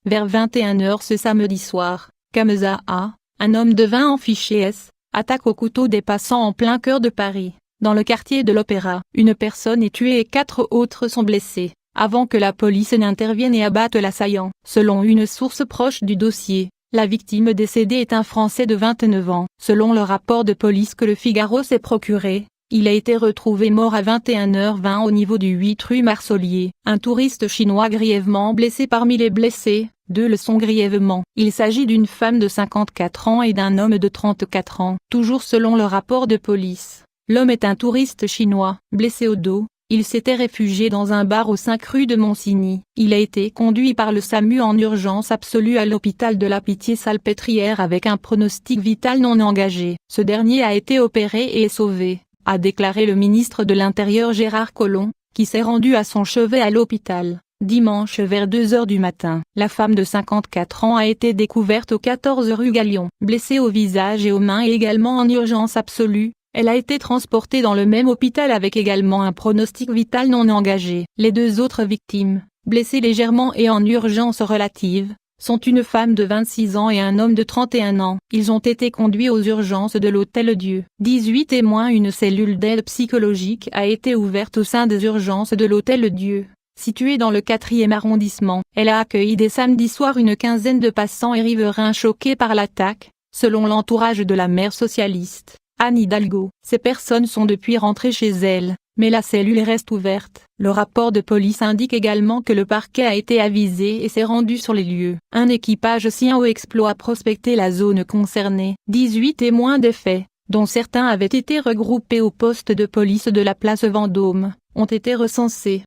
Vers 21 h ce samedi soir, Kamza A, un homme de 20 ans fiché S, attaque au couteau des passants en plein cœur de Paris. Dans le quartier de l'Opéra, une personne est tuée et 4 autres sont blessés, avant que la police n'intervienne et abatte l'assaillant. Selon une source proche du dossier, la victime décédée est un Français de 29 ans. Selon le rapport de police que le Figaro s'est procuré, il a été retrouvé mort à 21 h 20 au niveau du 8 rue Marsollier. Un touriste chinois grièvement blessé. Parmi les blessés, 2 le sont grièvement. Il s'agit d'une femme de 54 ans et d'un homme de 34 ans. Toujours selon le rapport de police, l'homme est un touriste chinois. Blessé au dos, il s'était réfugié dans un bar au 5 rue de Monsigny. Il a été conduit par le SAMU en urgence absolue à l'hôpital de la Pitié-Salpêtrière avec un pronostic vital non engagé. Ce dernier a été opéré et est sauvé, a déclaré le ministre de l'Intérieur Gérard Collomb, qui s'est rendu à son chevet à l'hôpital, dimanche vers 2 h du matin. La femme de 54 ans a été découverte au 14 rue Galion. Blessée au visage et aux mains et également en urgence absolue, elle a été transportée dans le même hôpital avec également un pronostic vital non engagé. Les 2 autres victimes, blessées légèrement et en urgence relative, sont une femme de 26 ans et un homme de 31 ans. Ils ont été conduits aux urgences de l'Hôtel-Dieu. 18 témoins. Une cellule d'aide psychologique a été ouverte au sein des urgences de l'Hôtel-Dieu, située dans le 4e arrondissement. Elle a accueilli dès samedi soir une quinzaine de passants et riverains choqués par l'attaque, selon l'entourage de la maire socialiste, Anne Hidalgo. Ces personnes sont depuis rentrées chez elles, mais la cellule reste ouverte. Le rapport de police indique également que le parquet a été avisé et s'est rendu sur les lieux. Un équipage sien au exploit a prospecté la zone concernée. 18 témoins des faits, dont certains avaient été regroupés au poste de police de la place Vendôme, ont été recensés.